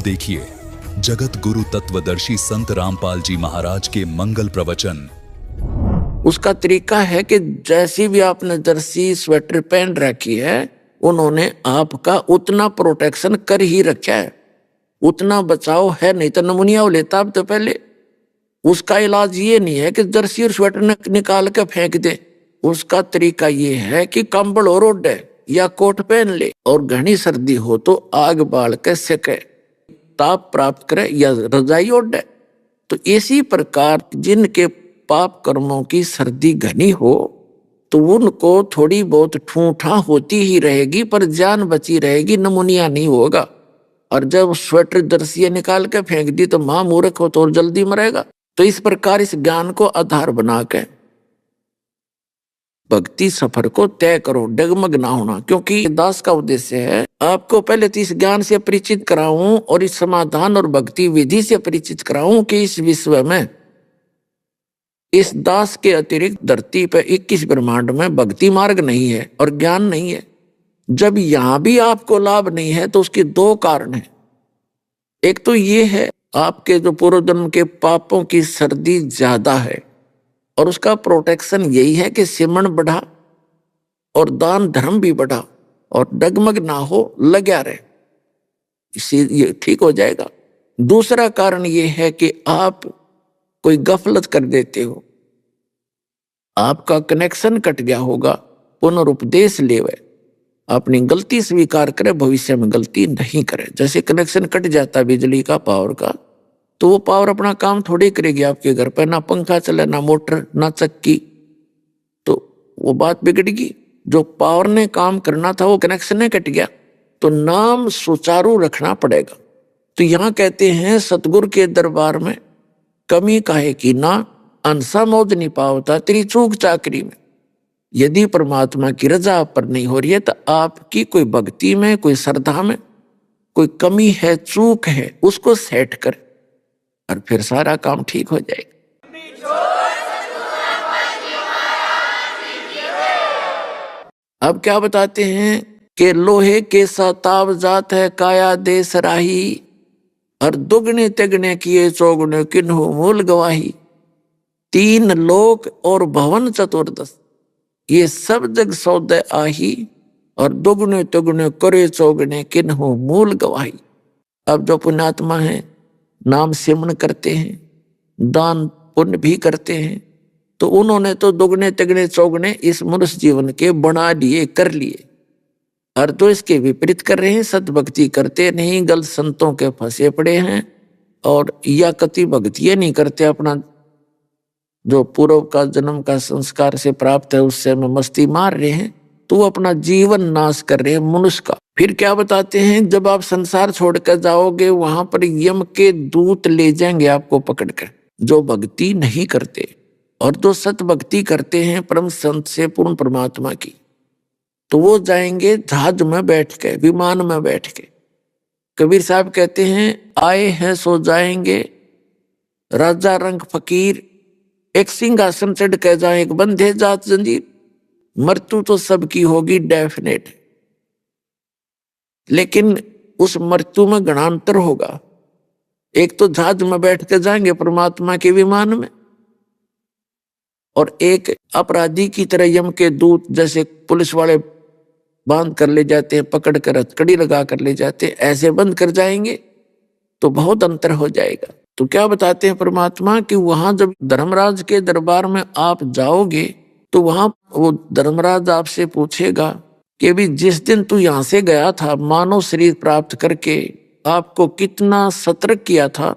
देखिए जगत गुरु तत्वदर्शी संत रामपाल जी महाराज के मंगल प्रवचन। उसका तरीका है कि जैसी भी आपने जर्सी स्वेटर पहन रखी है, उन्होंने आपका उतना प्रोटेक्शन कर ही रखा है, उतना बचाव है। नहीं तो नमूनिया हो लेता अब तो पहले। उसका इलाज ये नहीं है कि जर्सी और स्वेटर निकाल के फेंक दे। उसका तरीका ये है कि कंबल और ओढ़े या कोट पहन ले, और घनी सर्दी हो तो आग बाल के सेके, ताप प्राप्त करे या रजाई ओढ़े। तो इसी प्रकार जिनके पाप कर्मों की सर्दी घनी हो तो उनको थोड़ी बहुत ठूठा होती ही रहेगी, पर जान बची रहेगी, नमूनिया नहीं होगा। और जब स्वेटर जर्सियां निकाल के फेंक दी तो मां मूर्ख हो तो और जल्दी मरेगा। तो इस प्रकार इस ज्ञान को आधार बना के भक्ति सफर को तय करो, डगमग ना होना। क्योंकि दास का उद्देश्य है आपको पहले तो इस ज्ञान से परिचित कराऊं और इस समाधान और भक्ति विधि से परिचित कराऊं कि इस विश्व में, इस दास के अतिरिक्त धरती पर 21 ब्रह्मांड में भक्ति मार्ग नहीं है और ज्ञान नहीं है। जब यहां भी आपको लाभ नहीं है तो उसके दो कारण हैं। एक तो ये है आपके जो पूर्व जन्म के पापों की सर्दी ज्यादा है, और उसका प्रोटेक्शन यही है कि सिमरण बढ़ा और दान धर्म भी बढ़ा और डगमग ना हो, लगा रहे, इससे ये ठीक हो जाएगा। दूसरा कारण ये है कि आप कोई गफलत कर देते हो, आपका कनेक्शन कट गया होगा, पुनरुपदेश लेवे, अपनी गलती स्वीकार करे, भविष्य में गलती नहीं करे। जैसे कनेक्शन कट जाता बिजली का, पावर का, तो वो पावर अपना काम थोड़ी करेगी आपके घर पर, ना पंखा चले, ना मोटर, ना चक्की, तो वो बात बिगड़गी। जो पावर ने काम करना था वो कनेक्शन ने कट गया, तो नाम सुचारू रखना पड़ेगा। तो यहां कहते हैं सतगुरु के दरबार में कमी काहे की ना, अंसा मौज नहीं पावता तेरी चूक चाकरी में। यदि परमात्मा की रजा आप पर नहीं हो रही है तो आपकी कोई भक्ति में, कोई श्रद्धा में कोई कमी है, चूक है, उसको सेट कर और फिर सारा काम ठीक हो जाएगा। अब क्या बताते हैं कि लोहे के साताव जात है काया देश राही, और दुगने तिगने किए चौगुने किन्हु मूल गवाही। तीन लोक और भवन चतुर्दश, ये सब जग सौदे आही, और दुगने तिगने करे चौगने किन्हु मूल गवाही। अब जो पुण्यात्मा है, नाम सिमरण करते हैं, दान पुण्य भी करते हैं, तो उन्होंने तो दुगने तिगने चौगने इस मनुष्य जीवन के बना लिए, कर लिए। और तो इसके विपरीत कर रहे हैं, सतभक्ति करते नहीं, गलत संतों के फंसे पड़े हैं, और या कति भक्तियां नहीं करते, अपना जो पूर्व का जन्म का संस्कार से प्राप्त है उससे में मस्ती मार रहे हैं, तो वो अपना जीवन नाश कर रहे हैं मनुष्य का। फिर क्या बताते हैं, जब आप संसार छोड़कर जाओगे वहां पर यम के दूत ले जाएंगे आपको पकड़कर, जो भक्ति नहीं करते और जो सत भक्ति करते हैं परम संत से पूर्ण परमात्मा की, तो वो जाएंगे जहाज में बैठ के, विमान में बैठ के। कबीर साहब कहते हैं आए हैं सो जाएंगे, राजा रंग फकीर, एक सिंहासन चढ़ के जाए, एक बंधे जात जंजीर। मृत्यु तो सबकी होगी डेफिनेट, लेकिन उस मृत्यु में गणांतर होगा। एक तो जहाज में बैठ के जाएंगे परमात्मा के विमान में, और एक अपराधी की तरह यम के दूत जैसे पुलिस वाले बांध कर ले जाते हैं, पकड़ कर हथकड़ी लगा कर ले जाते हैं, ऐसे बंद कर जाएंगे, तो बहुत अंतर हो जाएगा। तो क्या बताते हैं परमात्मा कि वहां जब धर्मराज के दरबार में आप जाओगे तो वहां वो धर्मराज आपसे पूछेगा कि भी जिस दिन तू यहां से गया था मानव शरीर प्राप्त करके, आपको कितना सतर्क किया था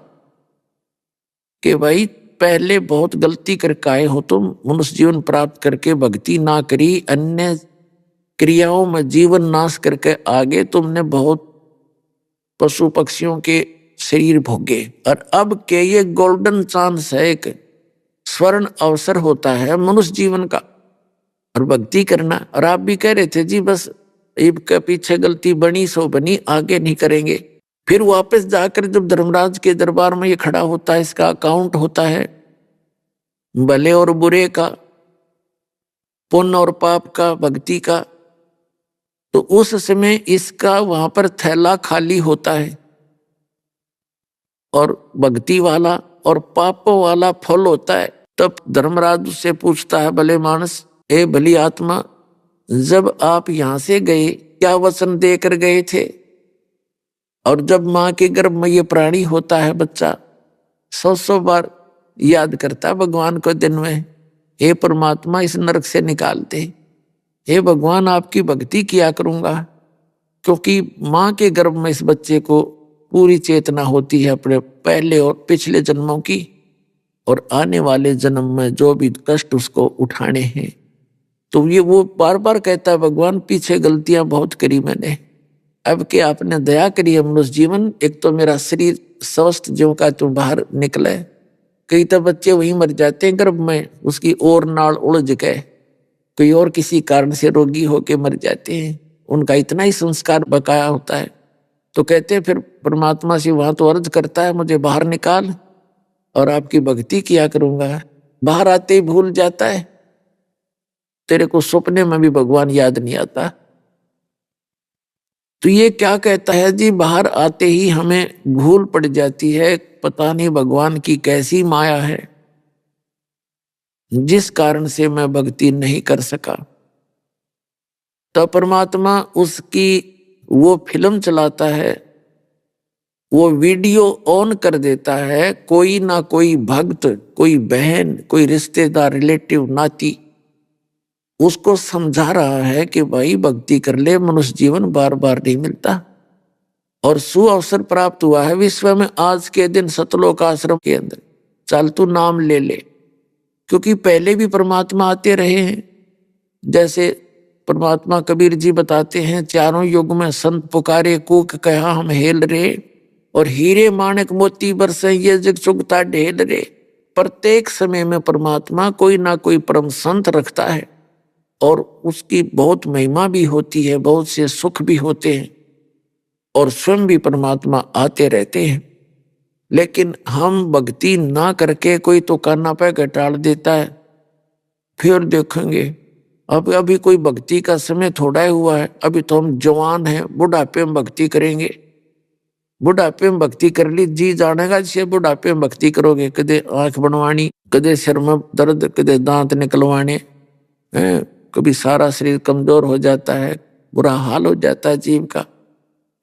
कि भाई पहले बहुत गलती करके आए हो तुम, मनुष्य जीवन प्राप्त करके भक्ति ना करी, अन्य क्रियाओं में जीवन नाश करके आगे तुमने बहुत पशु पक्षियों के शरीर भोगे, और अब के ये गोल्डन चांस है, एक स्वर्ण अवसर होता है मनुष्य जीवन का और भक्ति करना। और आप भी कह रहे थे जी बस ईब के पीछे गलती बनी सो बनी, आगे नहीं करेंगे। फिर वापस जाकर जब धर्मराज के दरबार में ये खड़ा होता है, इसका अकाउंट होता है भले और बुरे का, पुण्य और पाप का, भक्ति का, तो उस समय इसका वहां पर थैला खाली होता है। और भक्ति वाला और पापों वाला फल होता है। तब धर्मराज उससे पूछता है, भले मानस, ए भली आत्मा, जब आप यहां से गए क्या वचन देकर गए थे? और जब मां के गर्भ में ये प्राणी होता है बच्चा, 100 बार याद करता है भगवान को दिन में, हे परमात्मा इस नरक से निकाल दे, हे भगवान आपकी भक्ति किया करूंगा। क्योंकि मां के गर्भ में इस बच्चे को पूरी चेतना होती है अपने पहले और पिछले जन्मों की, और आने वाले जन्म में जो भी कष्ट उसको उठाने हैं। तो ये वो बार बार कहता है, भगवान पीछे गलतियां बहुत करी मैंने, अब के आपने दया करी है मनुष्य जीवन, एक तो मेरा शरीर स्वस्थ ज्यों का तुम बाहर निकले, कई तो बच्चे वहीं मर जाते हैं गर्भ में, उसकी और नाड़ उलझ गए, कोई और किसी कारण से रोगी होके मर जाते हैं, उनका इतना ही संस्कार बकाया होता है। तो कहते हैं फिर परमात्मा से वहां तो अर्ज करता है, मुझे बाहर निकाल और आपकी भक्ति किया करूंगा। बाहर आते ही भूल जाता है, तेरे को सपने में भी भगवान याद नहीं आता। तो ये क्या कहता है जी, बाहर आते ही हमें भूल पड़ जाती है, पता नहीं भगवान की कैसी माया है जिस कारण से मैं भक्ति नहीं कर सका। तो परमात्मा उसकी वो फिल्म चलाता है, वो वीडियो ऑन कर देता है, कोई ना कोई भक्त, कोई बहन, कोई रिश्तेदार, रिलेटिव, नाती उसको समझा रहा है कि भाई भक्ति कर ले, मनुष्य जीवन बार बार नहीं मिलता। और सु अवसर प्राप्त हुआ है विश्व में आज के दिन सतलोक आश्रम के अंदर, चल तू नाम ले ले। क्योंकि पहले भी परमात्मा आते रहे हैं, जैसे परमात्मा कबीर जी बताते हैं, चारों युग में संत पुकारे कूक कहा हम हेल रे, और हीरे माणक मोती बरसे ये जग चुगता ढेल रे। प्रत्येक समय में परमात्मा कोई ना कोई परम संत रखता है, और उसकी बहुत महिमा भी होती है, बहुत से सुख भी होते हैं, और स्वयं भी परमात्मा आते रहते हैं। लेकिन हम भक्ति ना करके कोई तो काना पे टाल देता है, फिर देखेंगे अब अभी कोई भक्ति का समय थोड़ा ही हुआ है, अभी तो हम जवान हैं, बुढ़ापे में भक्ति करेंगे। बुढ़ापे में भक्ति कर ली जी जानेगा, जिसे बुढ़ापे में भक्ति करोगे, कदे आंख बनवानी, कदे सिर में दर्द, कदे दांत निकलवाने हैं, कभी सारा शरीर कमजोर हो जाता है, बुरा हाल हो जाता है जीव का।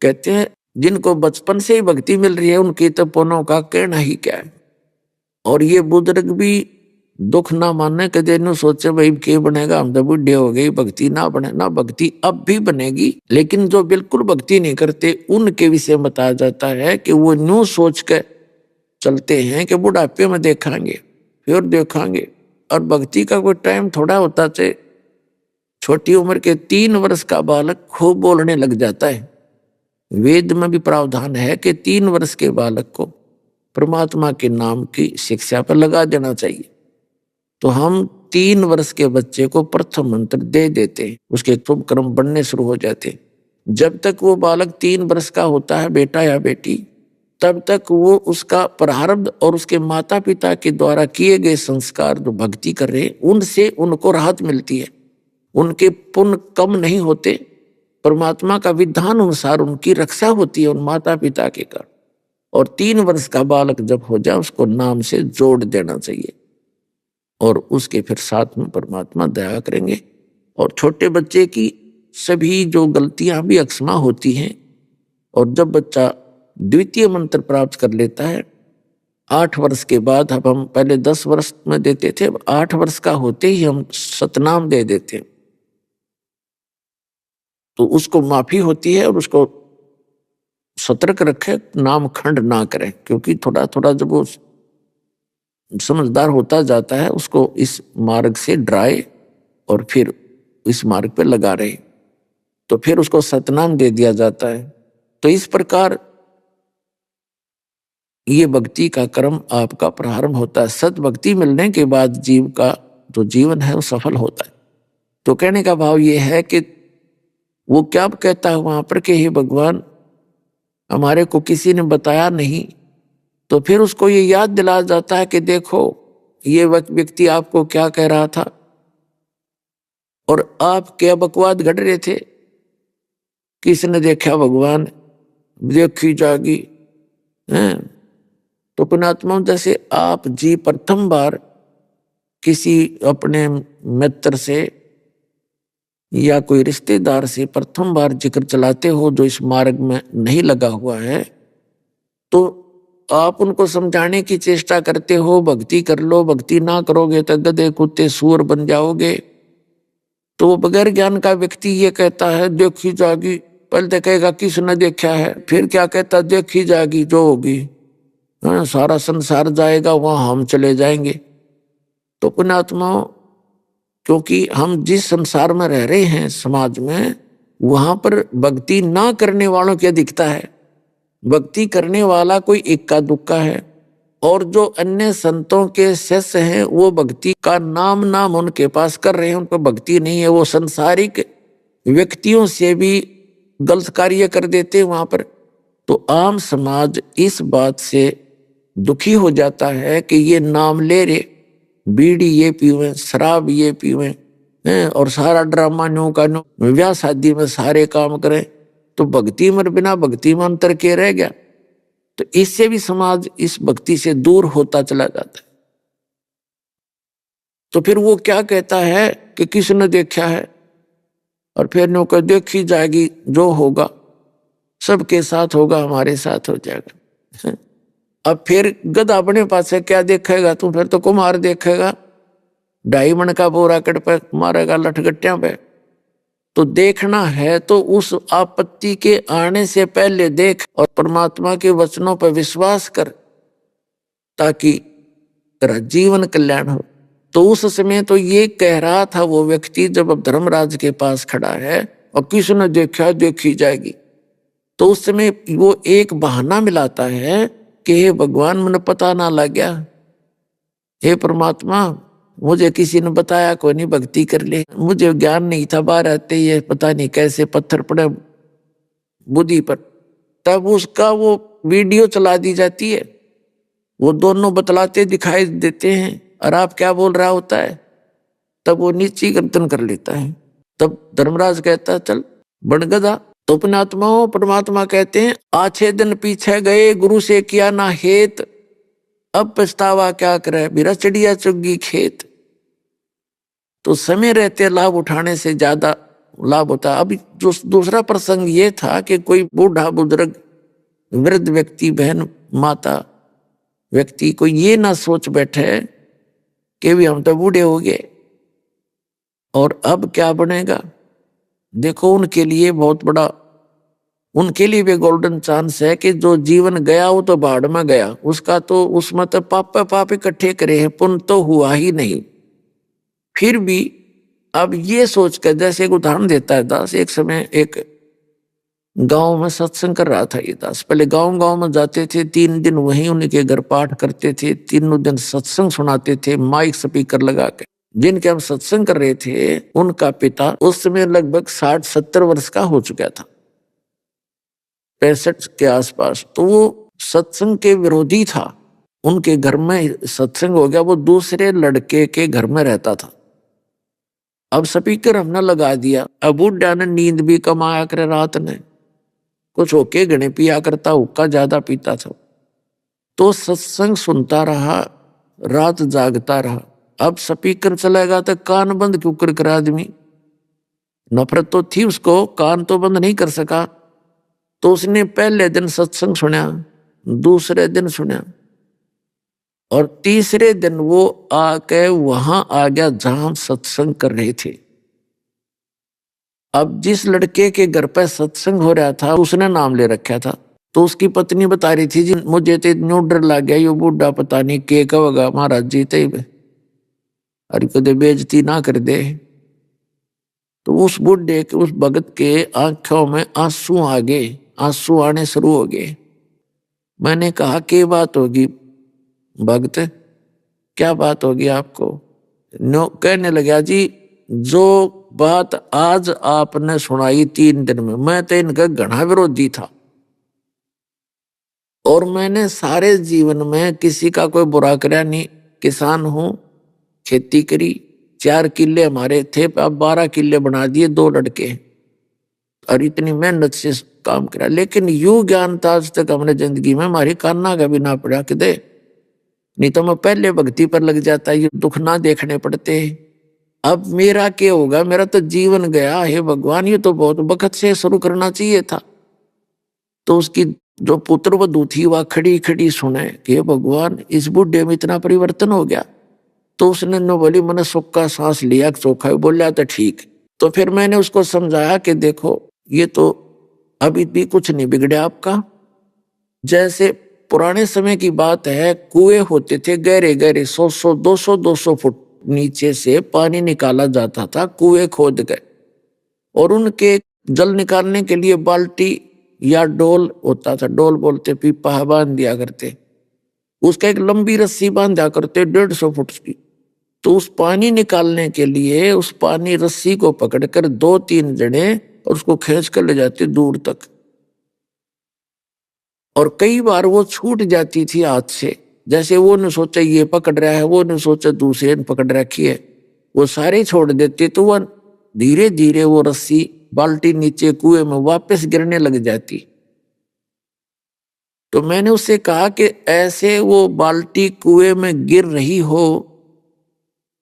कहते हैं जिनको बचपन से ही भक्ति मिल रही है उनकी तो पुनों का कहना ही क्या है। और ये बुजुर्ग भी दुख ना माने, कदे न सोचे भाई क्या बनेगा, हम तो बुढ़े हो गए, भक्ति ना बने ना, भक्ति अब भी बनेगी। लेकिन जो बिल्कुल भक्ति नहीं करते उनके विषय बताया जाता है कि वो न्यू सोच के चलते हैं कि बुढ़ापे में देखेंगे, फिर देखेंगे। और भक्ति का कोई टाइम थोड़ा होता है। छोटी उम्र के 3 वर्ष का बालक खूब बोलने लग जाता है। वेद में भी प्रावधान है कि 3 वर्ष के बालक को परमात्मा के नाम की शिक्षा पर लगा देना चाहिए। तो हम 3 वर्ष के बच्चे को प्रथम मंत्र दे देते हैं, उसके शुभ कर्म बनने शुरू हो जाते हैं। जब तक वो बालक 3 वर्ष का होता है, बेटा या बेटी, तब तक वो उसका प्रारब्ध और उसके माता पिता के द्वारा किए गए संस्कार जो भक्ति कर रहे हैं उनसे उनको राहत मिलती है, उनके पुण्य कम नहीं होते, परमात्मा का विधान अनुसार उनकी रक्षा होती है उन माता पिता के कारण। और 3 वर्ष का बालक जब हो जाए उसको नाम से जोड़ देना चाहिए, और उसके फिर साथ में परमात्मा दया करेंगे। और छोटे बच्चे की सभी जो गलतियां भी अक्षमा होती हैं। और जब बच्चा द्वितीय मंत्र प्राप्त कर लेता है, 8 वर्ष के बाद, अब हम पहले 10 वर्ष में देते थे, अब 8 वर्ष का होते ही हम सतनाम दे देते हैं, तो उसको माफी होती है और उसको सतर्क रखे, नाम खंड ना करें। क्योंकि थोड़ा थोड़ा जब वो समझदार होता जाता है उसको इस मार्ग से डराए और फिर इस मार्ग पे लगा रहे, तो फिर उसको सतनाम दे दिया जाता है। तो इस प्रकार ये भक्ति का कर्म आपका प्रारंभ होता है। सत भक्ति मिलने के बाद जीव का जो जीवन है वो सफल होता है। तो कहने का भाव ये है कि वो क्या कहता है वहां पर कि हे भगवान, हमारे को किसी ने बताया नहीं, तो फिर उसको ये याद दिलाया जाता है कि देखो ये व्यक्ति आपको क्या कह रहा था और आप क्या बकवाद गढ़ रहे थे। किसने देखा भगवान, देखी जागी हैं, तो पुण्यात्मा, जैसे आप जी प्रथम बार किसी अपने मित्र से या कोई रिश्तेदार से प्रथम बार जिक्र चलाते हो जो इस मार्ग में नहीं लगा हुआ है, तो आप उनको समझाने की चेष्टा करते हो, भक्ति कर लो, भक्ति ना करोगे तो गधे कुत्ते सूअर बन जाओगे। तो वो बगैर ज्ञान का व्यक्ति ये कहता है देखी जागी, पहले तो कहेगा किसने देखा है, फिर क्या कहता देखी जागी जो होगी, हाँ, सारा संसार जाएगा वहां हम चले जाएंगे। तो पुण्यात्माओं, क्योंकि हम जिस संसार में रह रहे हैं समाज में, वहां पर भक्ति ना करने वालों की अधिकता है। भक्ति करने वाला कोई इक्का दुक्का है, और जो अन्य संतों के शिष्य हैं वो भक्ति का नाम उनके पास कर रहे हैं, उनको भक्ति नहीं है, वो संसारिक व्यक्तियों से भी गलत कार्य कर देते हैं वहां पर। तो आम समाज इस बात से दुखी हो जाता है कि ये नाम ले रहे, बीड़ी ये पीवे, शराब ये पीवे, और सारा ड्रामा न्यू का न्यू, ब्याह शादी में सारे काम करें, तो भक्ति में बिना भक्ति में अंतर के रह गया। तो इससे भी समाज इस भक्ति से दूर होता चला जाता है। तो फिर वो क्या कहता है कि किसने देखा है, और फिर नो कर देखी जाएगी जो होगा, सबके साथ होगा हमारे साथ हो जाएगा। अब फिर गधा अपने पास से क्या देखेगा तू, फिर तो कुम्हार देखेगा, 2.5 मन का बोरा कट पे मारेगा लठगट्टियां पे। तो देखना है तो उस आपत्ति के आने से पहले देख, और परमात्मा के वचनों पर विश्वास कर, ताकि तेरा जीवन कल्याण हो। तो उस समय तो ये कह रहा था वो व्यक्ति, जब अब धर्मराज के पास खड़ा है और किसने देखा देखी जाएगी, तो उस समय वो एक बहाना मिलाता है कि हे भगवान, मुझे पता ना लग गया, हे परमात्मा मुझे किसी ने बताया कोई नहीं भक्ति कर ले, मुझे ज्ञान नहीं था, बाहर आते ये पता नहीं कैसे पत्थर पड़े बुद्धि पर। तब उसका वो वीडियो चला दी जाती है, वो दोनों बतलाते दिखाई देते हैं, और आप क्या बोल रहा होता है, तब वो नीची गर्दन कर लेता है। तब धर्मराज कहता है चल बन गधा। तो पुण्यात्माओं, परमात्मा कहते हैं 8 दिन पीछे गए, गुरु से किया ना हेत, अब पछतावा क्या करे, मेरा चिड़िया चुग्गी खेत। तो समय रहते लाभ उठाने से ज्यादा लाभ होता है। अब जो दूसरा प्रसंग ये था कि कोई बूढ़ा बुजुर्ग वृद्ध व्यक्ति, बहन माता व्यक्ति को ये ना सोच बैठे कि भी हम तो बूढ़े हो गए और अब क्या बनेगा। देखो उनके लिए बहुत बड़ा, उनके लिए भी गोल्डन चांस है कि जो जीवन गया वो तो बाढ़ में गया, उसका तो उसमें तो पाप इकट्ठे करे हैं, पुण्य तो हुआ ही नहीं। फिर भी अब ये सोचकर, जैसे एक उदाहरण देता है दास, एक समय एक गांव में सत्संग कर रहा था ये दास। पहले गांव में जाते थे, 3 दिन वहीं उनके घर पाठ करते थे, 3 दिन सत्संग सुनाते थे माइक स्पीकर लगा के। जिनके हम सत्संग कर रहे थे उनका पिता उस समय लगभग 60-70 वर्ष का हो चुका था, 65 के आसपास। तो वो सत्संग के विरोधी था, उनके घर में सत्संग हो गया, वो दूसरे लड़के के घर में रहता था। अब स्पीकर हमने लगा दिया, अब बुढ़ा ने नींद भी कमाया करे, रात ने कुछ होके गणे पिया करता, हुक्का ज्यादा पीता था, तो सत्संग सुनता रहा, रात जागता रहा। अब स्पीकर चलेगा तो कान बंद क्यों कर आदमी, नफरत तो थी उसको, कान तो बंद नहीं कर सका। तो उसने पहले दिन सत्संग सुना, दूसरे दिन सुना, और तीसरे दिन वो आके वहां आ गया जहां सत्संग कर रहे थे। अब जिस लड़के के घर पर सत्संग हो रहा था उसने नाम ले रखा था, तो उसकी पत्नी बता रही थी जी मुझे तो इतना डर लग गया, ये बूढ़ा पता नहीं के कहेगा महाराज जी, अरे कदे बेइज्जती ना कर दे। तो उस बूढ़े के, उस भगत के आंखों में आंसू आ गए, आंसू आने शुरू हो गए। मैंने कहा क्या बात होगी भगत, क्या बात होगी आपको। नो कहने लगा जी जो बात आज आपने सुनाई 3 दिन में, मैं तो इनका घना विरोधी था, और मैंने सारे जीवन में किसी का कोई बुरा कराया नहीं। किसान हूं, खेती करी, 4 किले हमारे थे, अब 12 किले बना दिए 2 लड़के। और इतनी मेहनत से काम करा, लेकिन यू ज्ञान था आज तक हमने जिंदगी में हमारी कान्ना का भी ना पड़ा कि दे, नहीं तो मैं पहले भक्ति पर लग जाता, ये दुख ना देखने पड़ते। अब मेरा क्या होगा, मेरा तो जीवन गया। हे भगवान, ये तो बहुत वक्त से शुरू करना चाहिए था। तो उसकी जो पुत्र वधू थी वह खड़ी खड़ी सुने कि हे भगवान, इस बुढ़े में इतना परिवर्तन हो गया। तो उसने न बोली, मैंने सुख का सांस लिया, चोखा बोला तो ठीक। तो फिर मैंने उसको समझाया कि देखो, ये तो अभी भी कुछ नहीं बिगड़ा आपका। जैसे पुराने समय की बात है, कुएं होते थे गहरे गहरे, 100 200 फुट नीचे से पानी निकाला जाता था। कुएं खोद गए और उनके जल निकालने के लिए बाल्टी या डोल होता था, डोल बोलते, पीपा बांध दिया करते। उसका एक लंबी रस्सी बांधा करते 150 फुट की। तो उस पानी निकालने के लिए उस पानी रस्सी को पकड़कर 2-3 जने और उसको खींच कर ले जाते दूर तक। और कई बार वो छूट जाती थी हाथ से, जैसे वो ने सोचा ये पकड़ रहा है, वो ने सोचा दूसरे ने पकड़ रखी है, वो सारे छोड़ देते। तो वह धीरे धीरे वो रस्सी बाल्टी नीचे कुएं में वापस गिरने लग जाती। तो मैंने उससे कहा कि ऐसे वो बाल्टी कुएं में गिर रही हो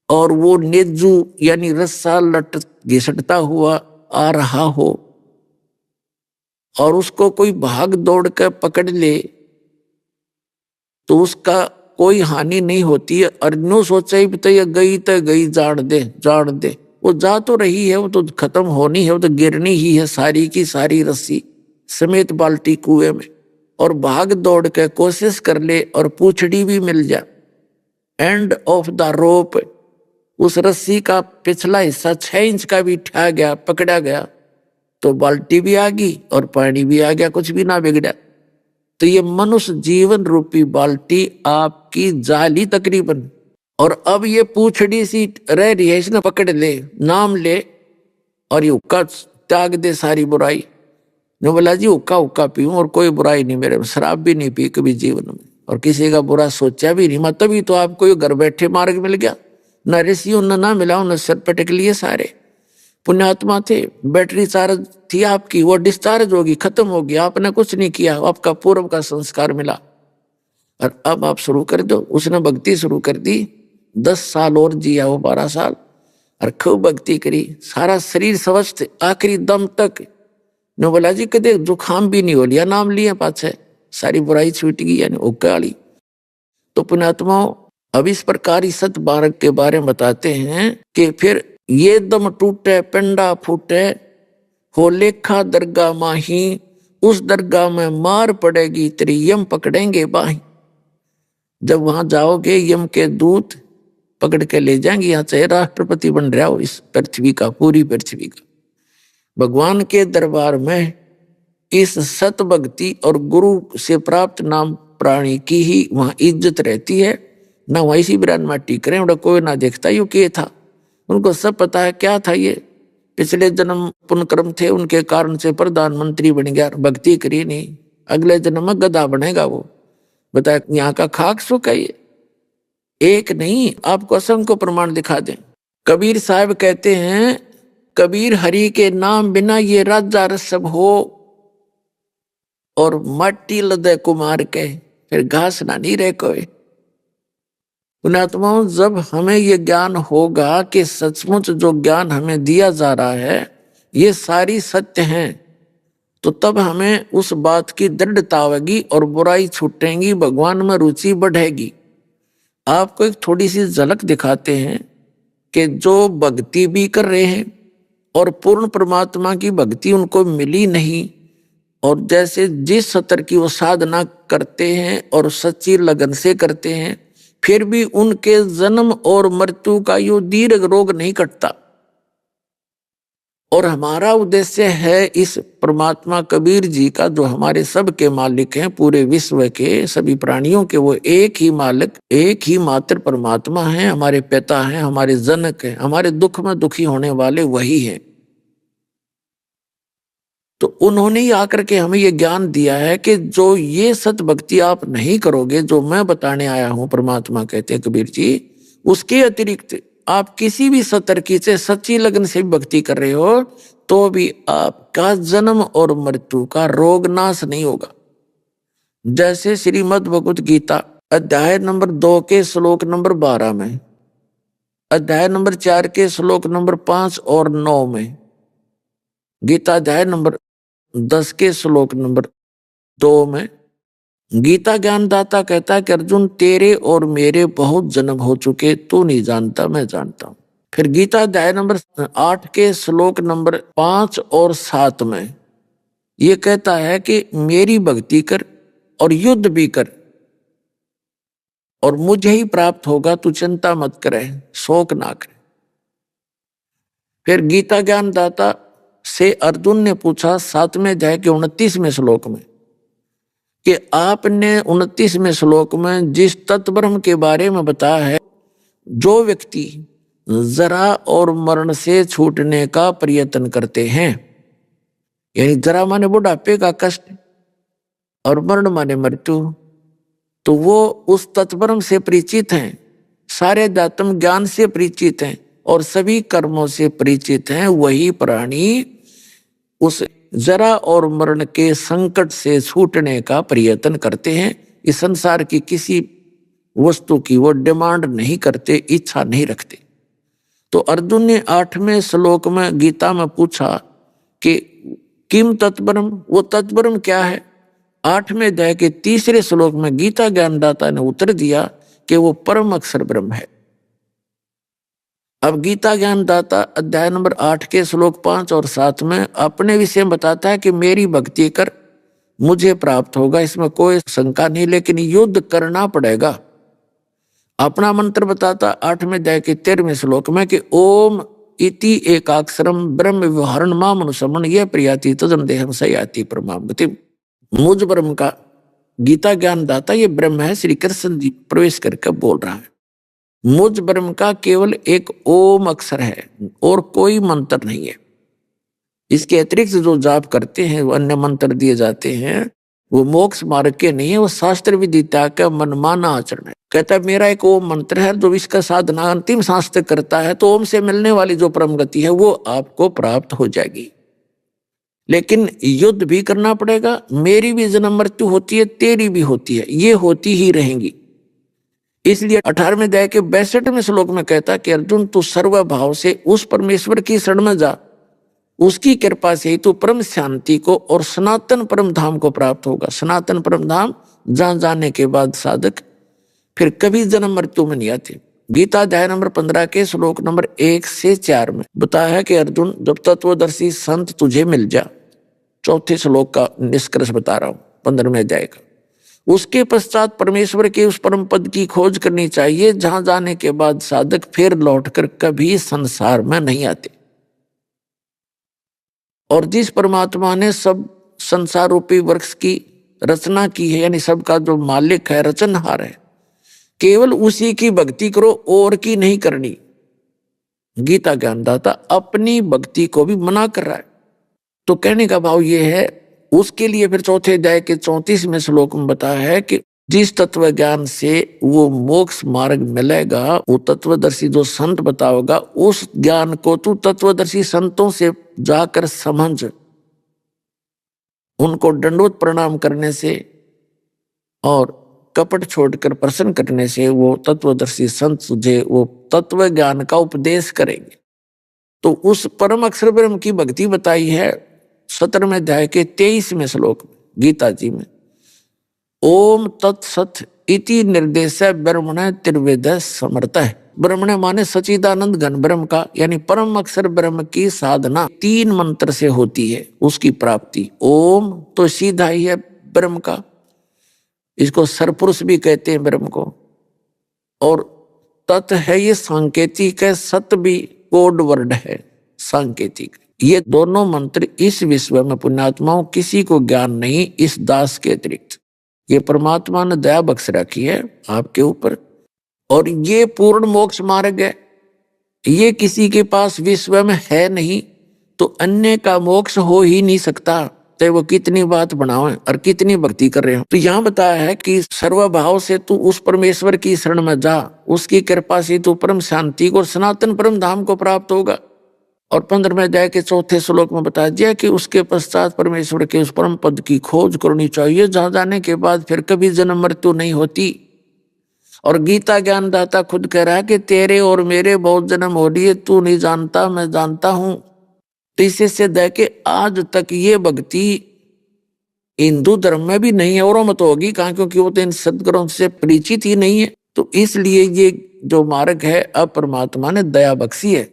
और वो नेजू यानी रस्सा लट घिसटता हुआ आ रहा हो और उसको कोई भाग दौड़ कर पकड़ ले तो उसका कोई हानि नहीं होती है। और नो सोचा ही तो ये गई तो गई, जान दे जान दे, वो जा तो रही है, वो तो खत्म होनी है, वो तो गिरनी ही है सारी की सारी रस्सी समेत बाल्टी कुएं में। और भाग दौड़ के कोशिश कर ले और पूछड़ी भी मिल जाए, एंड ऑफ द रोप, उस रस्सी का पिछला हिस्सा 6 इंच का भी ठा गया, पकड़ा गया, तो बाल्टी भी आ गई और पानी भी आ गया, कुछ भी ना बिगड़ा। तो ये मनुष्य जीवन रूपी बाल्टी आपकी जाली तकरीबन। और अब ये पूछड़ी सी रह रही है, इसने पकड़ ले, नाम ले और ये हुक्का त्याग दे सारी बुराई। ने बोला जी हुक्का हुक्का पीऊं और कोई बुराई नहीं मेरे में, शराब भी नहीं पी कभी जीवन में और किसी का बुरा सोचा भी नहीं। मतलब ही तो आपको ये घर बैठे मार्ग मिल गया, न ऋषियों ने ना मिला, न सिर पटक लिए सारे पुण्यात्मा थे। बैटरी चार्ज थी आपकी, वो डिस्चार्ज होगी, खत्म होगी, आपने कुछ नहीं किया, आपका पूर्व का संस्कार मिला और अब आप शुरू कर दो। उसने भक्ति शुरू कर दी, 10 साल और जिया वो, 12 साल, और खूब भक्ति करी, सारा शरीर स्वस्थ आखिरी दम तक। ने बोला जी कदे जुखाम भी नहीं हो लिया, नाम लिए पाछे सारी बुराई छूट गई, यानी ओकाली। तो पुण्यात्माओं, अब इस प्रकार इस सत बारक के बारे में बताते हैं कि फिर ये दम टूटे पिंडा फूटे, हो लेखा दरगाह माही, उस दरगाह में मार पड़ेगी तेरी, यम पकड़ेंगे बाही। जब वहां जाओगे यम के दूत पकड़ के ले जाएंगे, यहाँ चाहे राष्ट्रपति बन रहा हो इस पृथ्वी का, पूरी पृथ्वी का। भगवान के दरबार में इस सत भक्ति और गुरु से प्राप्त नाम प्राणी की ही वहां इज्जत रहती है। ना वही सी बिरान माटी करें, उनका कोई ना देखता यो क्या था, उनको सब पता है क्या था। ये पिछले जन्म पुण्यक्रम थे, उनके कारण से प्रधानमंत्री बन गया, भक्ति करी नहीं, अगले जन्म में गधा बनेगा वो। बताया यहाँ का खाक सुख है ये, एक नहीं, आपको असंख्य प्रमाण दिखा दें। कबीर साहब कहते हैं, कबीर हरि के नाम बिना ये राजा रसब हो और माटी लदे कुमार के, फिर घास ना नहीं रहे कोई। पुण्यात्माओं, जब हमें ये ज्ञान होगा कि सचमुच जो ज्ञान हमें दिया जा रहा है ये सारी सत्य हैं, तो तब हमें उस बात की दृढ़ता होगी और बुराई छूटेंगी, भगवान में रुचि बढ़ेगी। आपको एक थोड़ी सी झलक दिखाते हैं कि जो भक्ति भी कर रहे हैं और पूर्ण परमात्मा की भक्ति उनको मिली नहीं, और जैसे जिस स्तर की वो साधना करते हैं और सच्ची लगन से करते हैं, फिर भी उनके जन्म और मृत्यु का यो दीर्घ रोग नहीं कटता। और हमारा उद्देश्य है इस परमात्मा कबीर जी का, जो हमारे सब के मालिक हैं, पूरे विश्व के सभी प्राणियों के वो एक ही मालिक, एक ही मात्र परमात्मा हैं, हमारे पिता हैं, हमारे जनक हैं, हमारे दुख में दुखी होने वाले वही हैं। तो उन्होंने ही आकर के हमें ये ज्ञान दिया है कि जो ये सत भक्ति आप नहीं करोगे, जो मैं बताने आया हूं, परमात्मा कहते हैं कबीर जी, उसके अतिरिक्त आप किसी भी सतर्की से सच्ची लगन से भक्ति कर रहे हो तो भी आपका जन्म और मृत्यु का रोग नाश नहीं होगा। जैसे श्रीमद् भगवत गीता अध्याय नंबर 2 के श्लोक नंबर 12 में, अध्याय नंबर 4 के श्लोक नंबर 5 और 9 में, गीता अध्याय नंबर 10 के श्लोक नंबर 2 में गीता ज्ञानदाता कहता है कि अर्जुन तेरे और मेरे बहुत जन्म हो चुके, तू नहीं जानता मैं जानता हूं। फिर गीता अध्याय नंबर 8 के श्लोक नंबर 5 और 7 में ये कहता है कि मेरी भक्ति कर और युद्ध भी कर और मुझे ही प्राप्त होगा, तू चिंता मत करे, शोक ना करे। फिर गीता ज्ञानदाता से अर्जुन ने पूछा 7वें अध्याय के 29वें श्लोक में कि आपने 29वें श्लोक में जिस तत्ब्रह्म के बारे में बताया है, जो व्यक्ति जरा और मरण से छूटने का प्रयत्न करते हैं, यानी जरा माने बुढ़ापे का कष्ट और मरण माने मृत्यु, तो वो उस तत्ब्रह्म से परिचित हैं, सारे अध्यात्म ज्ञान से परिचित हैं और सभी कर्मों से परिचित हैं, वही प्राणी उस जरा और मरण के संकट से छूटने का प्रयत्न करते हैं। इस संसार की किसी वस्तु की वो डिमांड नहीं करते, इच्छा नहीं रखते। तो अर्जुन ने 8वें श्लोक में गीता में पूछा कि किम तत्ब्रह्म, वो तत्ब्रह्म क्या है। 8वें अध्याय के 3रे श्लोक में गीता ज्ञानदाता ने उत्तर दिया कि वो परम अक्षर ब्रह्म है। अब गीता ज्ञानदाता अध्याय नंबर 8 के श्लोक 5 और 7 में अपने विषय में बताता है कि मेरी भक्ति कर मुझे प्राप्त होगा, इसमें कोई शंका नहीं, लेकिन युद्ध करना पड़ेगा। अपना मंत्र बताता 8वें अध्याय के 13वें श्लोक में कि ओम इति एकाक्षरम ब्रह्म व्यवहारण मां मनुष्यमन यह प्रियाति तदम देहम सयाति परमाम गति। मुझ ब्रह्म का गीता ज्ञानदाता ये ब्रह्म है, श्री कृष्ण जी प्रवेश करके बोल रहा है। मुझ ब्रह्म का केवल एक ओम अक्षर है और कोई मंत्र नहीं है। इसके अतिरिक्त जो जाप करते हैं, वो अन्य मंत्र दिए जाते हैं, वो मोक्ष मार्ग के नहीं है, वो शास्त्र विदिता का मनमाना आचरण है। कहता है मेरा एक ओम मंत्र है, जो इसका साधना अंतिम सांस तक करता है तो ओम से मिलने वाली जो परम गति है वो आपको प्राप्त हो जाएगी। लेकिन युद्ध भी करना पड़ेगा, मेरी भी जन्म मृत्यु होती है, तेरी भी होती है, ये होती ही रहेंगी। इसलिए 18वें अध्याय के 62वें श्लोक में कहता कि अर्जुन तू सर्वभाव से उस परमेश्वर की शरण में जा, उसकी कृपा से ही तू परम शांति को और सनातन परम धाम को प्राप्त होगा। सनातन परम धाम जहां जाने के बाद साधक फिर कभी जन्म मृत्यु में नहीं आते। गीता अध्याय नंबर 15 के श्लोक नंबर 1 से 4 में बताया है कि अर्जुन जब तत्वदर्शी संत तुझे मिल जा, 4थे श्लोक का निष्कर्ष बता रहा हूं 15वें अध्याय का, उसके पश्चात परमेश्वर के उस परम पद की खोज करनी चाहिए जहां जाने के बाद साधक फिर लौटकर कभी संसार में नहीं आते। और जिस परमात्मा ने सब संसार रूपी वृक्ष की रचना की है, यानी सबका जो मालिक है, रचनहार है, केवल उसी की भक्ति करो और की नहीं करनी। गीता ज्ञानदाता अपनी भक्ति को भी मना कर रहा है। तो कहने का भाव ये है, उसके लिए फिर 4थे अध्याय के 34वें श्लोक में बताया है कि जिस तत्व ज्ञान से वो मोक्ष मार्ग मिलेगा, वो तत्वदर्शी जो संत बताओगा, उस ज्ञान को तू तत्वदर्शी संतों से जाकर समझ, उनको दंडवत प्रणाम करने से और कपट छोड़कर प्रसन्न करने से वो तत्वदर्शी संत तुझे वो तत्व ज्ञान का उपदेश करेंगे। तो उस परम अक्षर ब्रह्म की भक्ति बताई है 17वें अध्याय के 23वें श्लोक गीता जी में। ओम तत्सत इति निर्देश ब्रह्मण त्रिवेद समर्थ। ब्रह्मण माने सचिदानंद घन ब्रह्म का, यानी परम अक्षर ब्रह्म की साधना 3 मंत्र से होती है, उसकी प्राप्ति। ओम तो सीधा ही है ब्रह्म का, इसको सरपुरुष भी कहते हैं ब्रह्म को, और तत् है ये सांकेतिक है, सत भी कोड वर्ड है सांकेतिक। ये दोनों मंत्र इस विश्व में पुण्यात्माओं किसी को ज्ञान नहीं, इस दास के अतिरिक्त। ये परमात्मा ने दया बख्श रखी है आपके ऊपर, और ये पूर्ण मोक्ष मार्ग है। ये किसी के पास विश्व में है नहीं, तो अन्य का मोक्ष हो ही नहीं सकता। चाहे वो कितनी बात बनाओ और कितनी भक्ति कर रहे हो। तो यहाँ बताया है कि सर्वभाव से तू उस परमेश्वर की शरण में जा, उसकी कृपा से तू परम शांति को, सनातन परम धाम को प्राप्त होगा। और 15वें अध्याय के 4थे श्लोक में बताया गया कि उसके पश्चात परमेश्वर के उस परम पद की खोज करनी चाहिए, जहां जाने के बाद फिर कभी जन्म मृत्यु नहीं होती। और गीता ज्ञानदाता खुद कह रहा है कि तेरे और मेरे बहुत जन्म हो लिए, तू नहीं जानता मैं जानता हूं। तो इससे सिद्ध है कि आज तक ये भक्ति हिंदू धर्म में भी नहीं है, और मत होगी कहाँ, क्योंकि वो तो इन सदगुरों से परिचित ही नहीं है। तो इसलिए ये जो मार्ग है अब परमात्मा ने दया बख्शी है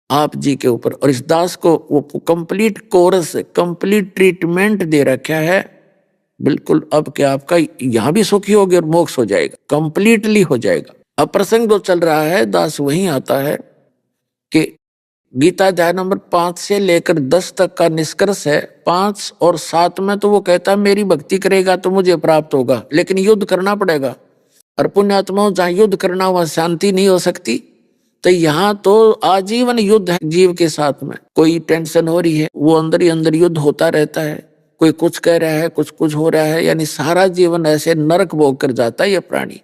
आप जी के ऊपर, और इस दास को वो कंप्लीट कोर्स, कंप्लीट ट्रीटमेंट दे रखा है। बिल्कुल अब क्या आपका यहाँ भी सुखी होगी और मोक्ष हो जाएगा, कंप्लीटली हो जाएगा। अब प्रसंग जो चल रहा है दास वही आता है कि गीता अध्याय नंबर 5 से लेकर 10 तक का निष्कर्ष है। 5 और 7 में तो वो कहता है मेरी भक्ति करेगा तो मुझे प्राप्त होगा, लेकिन युद्ध करना पड़ेगा। और पुण्यात्माओं जहाँ युद्ध करना वहां शांति नहीं हो सकती। तो यहाँ तो आजीवन युद्ध है जीव के साथ में। कोई टेंशन हो रही है वो अंदर ही अंदर युद्ध होता रहता है, कोई कुछ कह रहा है कुछ हो रहा है, यानी सारा जीवन ऐसे नरक भोग कर जाता है ये प्राणी।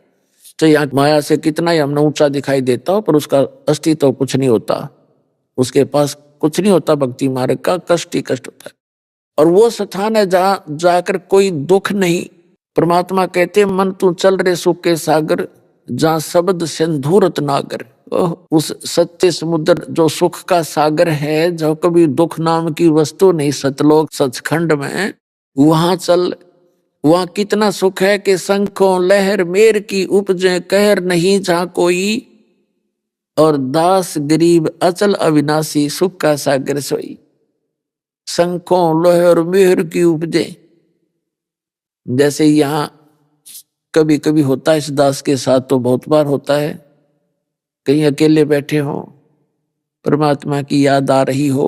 तो यहाँ माया से कितना ही हमने ऊंचा दिखाई देता हो पर उसका अस्तित्व कुछ नहीं होता, उसके पास कुछ नहीं होता, भक्ति मार्ग का कष्ट ही कष्ट होता है। और वो स्थान है जहाँ जाकर कोई दुख नहीं। परमात्मा कहते मन तू चल रे सुख के सागर, जहाँ शब्द सिंधुरत नागर। उस सत्य समुद्र जो सुख का सागर है, जो कभी दुख नाम की वस्तु नहीं, सतलोक सचखंड में, वहां चल। वहां कितना सुख है कि शंखों लहर मेर की उपजे कहर नहीं जहाँ कोई, और दास गरीब अचल अविनाशी सुख का सागर सोई। शंखों लहर मेहर की उपजे, जैसे यहाँ कभी कभी होता है इस दास के साथ, तो बहुत बार होता है, कहीं अकेले बैठे हो, परमात्मा की याद आ रही हो,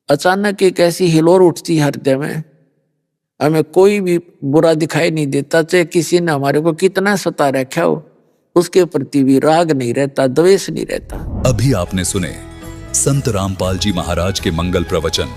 अचानक एक ऐसी हिलोर उठती हृदय में, हमें कोई भी बुरा दिखाई नहीं देता, चाहे किसी ने हमारे को कितना सता रखा हो, उसके प्रति भी राग नहीं रहता, द्वेष नहीं रहता। अभी आपने सुने संत रामपाल जी महाराज के मंगल प्रवचन।